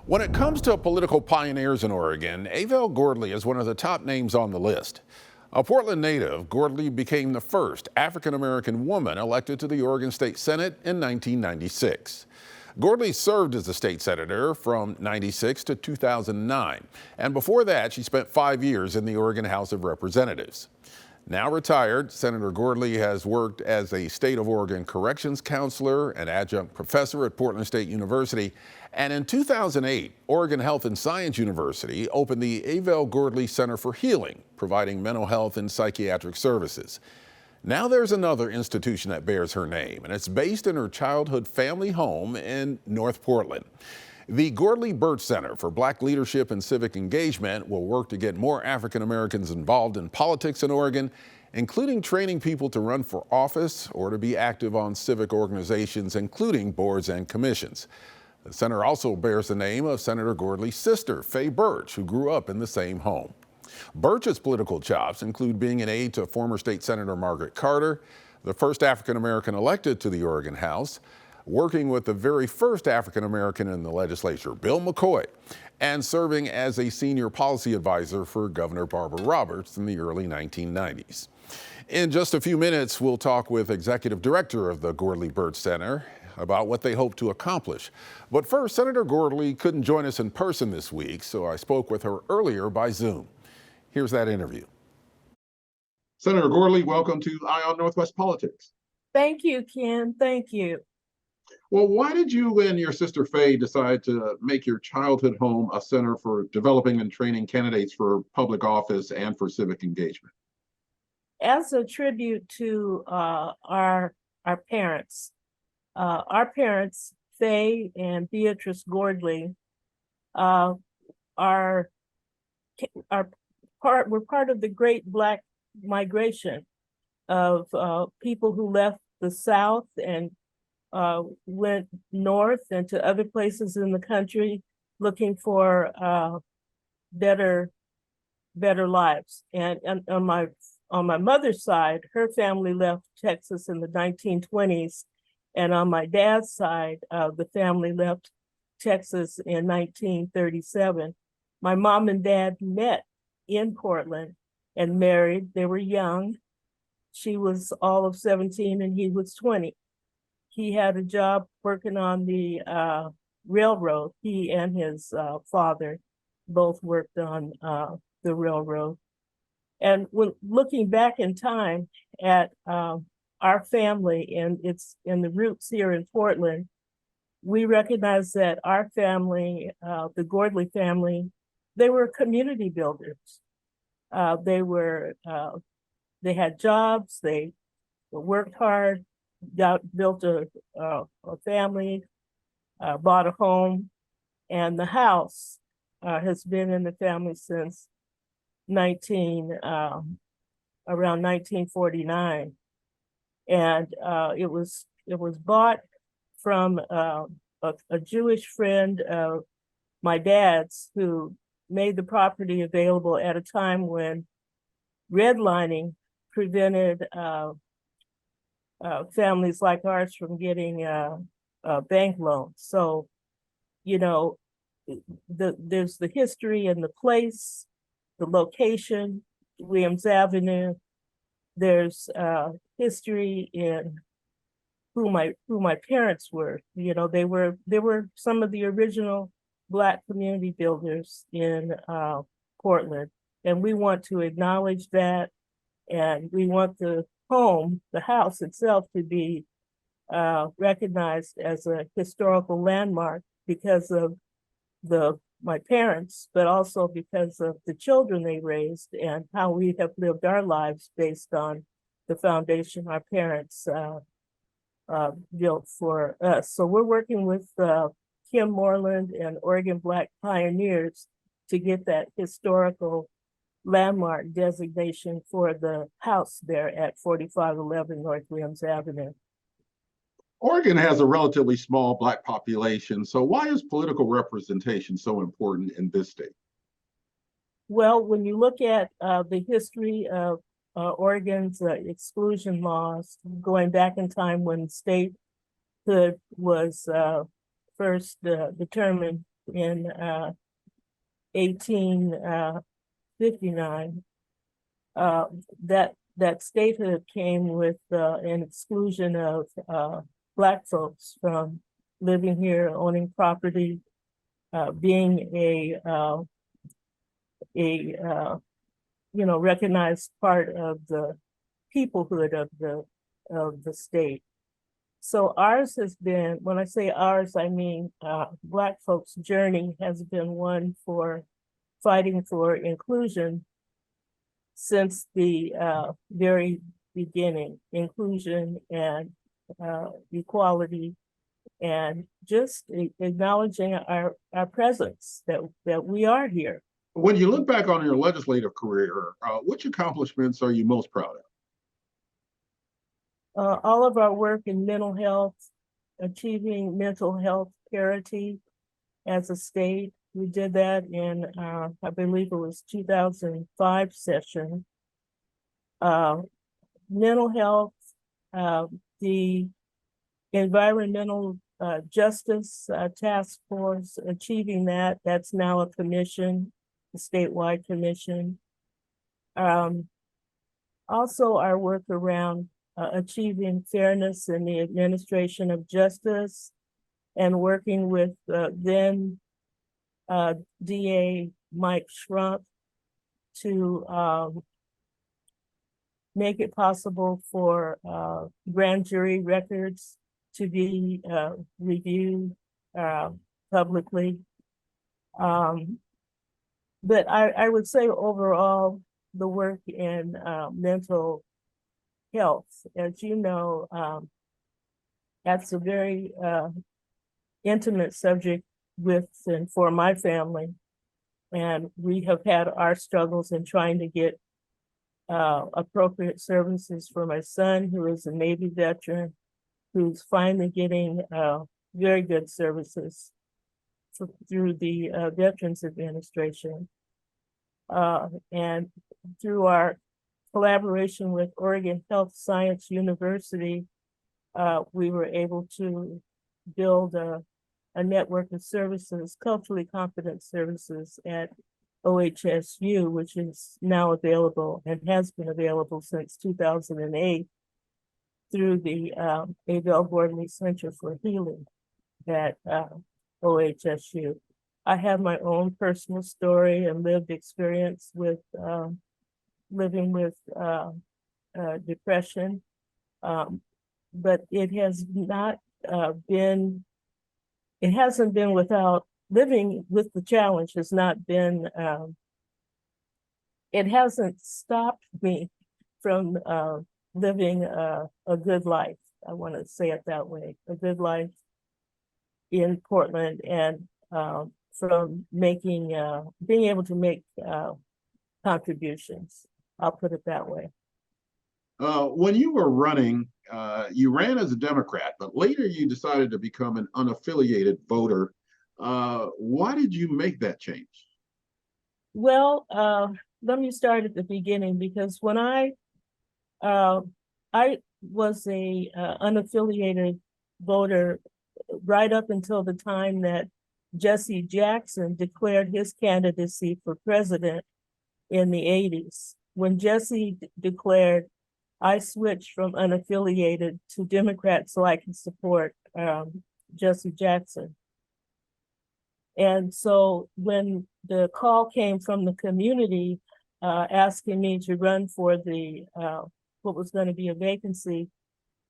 When it comes to political pioneers in Oregon, Avel Gordly is one of the top names on the list. A Portland native, Gordly became the first African-American woman elected to the Oregon State Senate in 1996. Gordly served as a state senator from 96 to 2009, and before that she spent 5 years in the Oregon House of Representatives. Now retired, Senator Gordly has worked as a state of Oregon corrections counselor, an adjunct professor at Portland State University, and in 2008, Oregon Health and Science University opened the Avel Gordly Center for Healing, providing mental health and psychiatric services. Now there's another institution that bears her name, and it's based in her childhood family home in North Portland. The Gordly-Burch Center for Black Leadership and Civic Engagement will work to get more African Americans involved in politics in Oregon, including training people to run for office or to be active on civic organizations, including boards and commissions. The center also bears the name of Senator Gordly's sister, Faye Burch, who grew up in the same home. Burch's political chops include being an aide to former state Senator Margaret Carter, the first African American elected to the Oregon House, working with the very first African American in the legislature, Bill McCoy, and serving as a senior policy advisor for Governor Barbara Roberts in the early 1990s. In just a few minutes, we'll talk with Executive Director of the Gordly-Burch Center about what they hope to accomplish. But first, Senator Gordly couldn't join us in person this week, so I spoke with her earlier by Zoom. Here's that interview. Senator Gordly, welcome to Eye on Northwest Politics. Thank you, Ken. Thank you. Well, why did you and your sister Faye decide to make your childhood home a center for developing and training candidates for public office and for civic engagement? As a tribute to our parents, Faye and Beatrice Gordly, were part of the Great Black Migration of people who left the South and went north and to other places in the country looking for better lives. And on my mother's side, her family left Texas in the 1920s, and on my dad's side, the family left Texas in 1937. My mom and dad met in Portland and married. They were young. She was all of 17 and he was 20. He had a job working on the railroad. He and his father both worked on the railroad. And when looking back in time at our family and the roots here in Portland, we recognize that our family, the Gordly family, they were community builders. They had jobs, they worked hard, built a family, bought a home, and the house has been in the family since around 1949, and it was bought from a Jewish friend of my dad's who made the property available at a time when redlining prevented families like ours from getting bank loans. So, you know, there's the history and the place, the location, Williams Avenue. There's history in who my parents were. You know, they were some of the original Black community builders in Portland, and we want to acknowledge that, and we want the house itself, to be recognized as a historical landmark because of my parents, but also because of the children they raised and how we have lived our lives based on the foundation our parents built for us. So we're working with Kim Moreland and Oregon Black Pioneers to get that historical landmark designation for the house there at 4511 North Williams Avenue. Oregon has a relatively small Black population, so why is political representation so important in this state? Well, when you look at the history of Oregon's exclusion laws, going back in time when statehood was first determined in 1859. That statehood came with an exclusion of Black folks from living here, owning property, being a recognized part of the peoplehood of the state. So ours has been, when I say ours, I mean Black folks' journey has been one for fighting for inclusion since the very beginning, inclusion and equality, and just acknowledging our presence, that we are here. When you look back on your legislative career, which accomplishments are you most proud of? All of our work in mental health, achieving mental health parity as a state. We did that in, I believe it was 2005 session. Mental health, the environmental justice task force, achieving that. That's now a commission, a statewide commission. Also our work around achieving fairness in the administration of justice, and working with then DA Mike Schrump to make it possible for grand jury records to be reviewed publicly. But I would say overall, the work in mental health, as you know, that's a very intimate subject with and for my family. And we have had our struggles in trying to get appropriate services for my son, who is a Navy veteran, who's finally getting very good services through the Veterans Administration. And through our collaboration with Oregon Health Science University, we were able to build a network of services, culturally competent services at OHSU, which is now available and has been available since 2008 through the Avel Gordly Center for Healing at OHSU. I have my own personal story and lived experience with living with depression, but it has not it hasn't been without living with the challenge. Has not been, it hasn't stopped me from living a good life. I want to say it that way, a good life in Portland, and from making, being able to make contributions. I'll put it that way. When you were running, you ran as a Democrat, but later you decided to become an unaffiliated voter. Why did you make that change? Well, let me start at the beginning, because when I was a unaffiliated voter right up until the time that Jesse Jackson declared his candidacy for president in the 80s. When Jesse declared, I switched from unaffiliated to Democrat so I can support Jesse Jackson. And so when the call came from the community asking me to run for the what was going to be a vacancy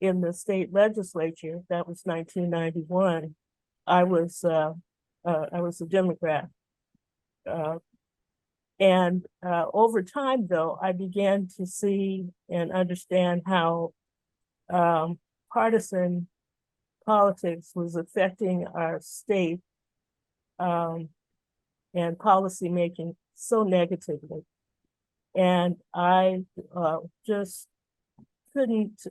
in the state legislature, that was 1991, I was a Democrat. And over time, though, I began to see and understand how partisan politics was affecting our state and policymaking so negatively. And I just couldn't,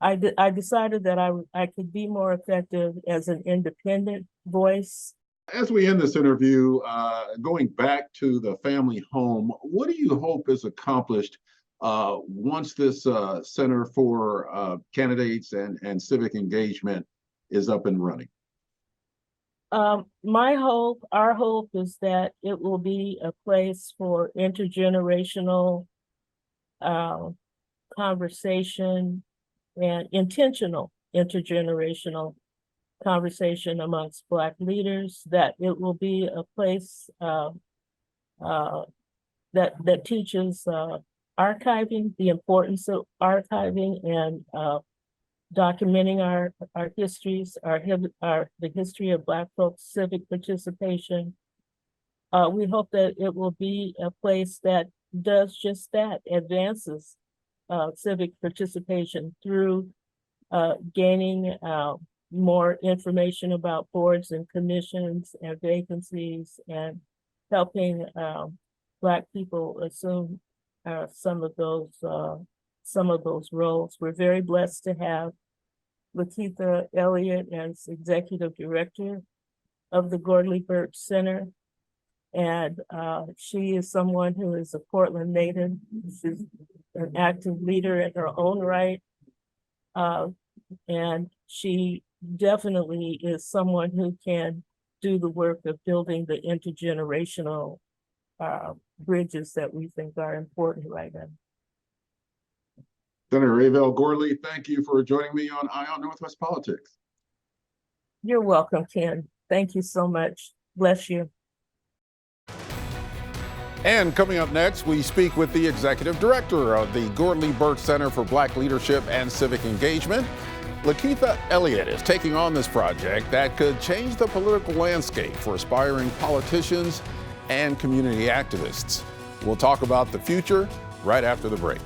I decided that I could be more effective as an independent voice. As we end this interview, going back to the family home, what do you hope is accomplished once this Center for Candidates and Civic Engagement is up and running? Our hope is that it will be a place for intergenerational conversation and intentional intergenerational conversation amongst Black leaders, that it will be a place that teaches archiving, the importance of archiving and documenting our histories, the history of Black folks' civic participation. We hope that it will be a place that does just that, advances civic participation through gaining more information about boards and commissions and vacancies, and helping Black people assume some of those roles. We're very blessed to have Lakeitha Elliott as executive director of the Gordly-Burch Center. And she is someone who is a Portland native. She's an active leader in her own right. And she definitely is someone who can do the work of building the intergenerational bridges that we think are important right now. Senator Avel Gordly, thank you for joining me on Eye on Northwest Politics. You're welcome, Ken. Thank you so much. Bless you. And coming up next, we speak with the executive director of the Gordly-Burch Center for Black Leadership and Civic Engagement. Lakeitha Elliott is taking on this project that could change the political landscape for aspiring politicians and community activists. We'll talk about the future right after the break.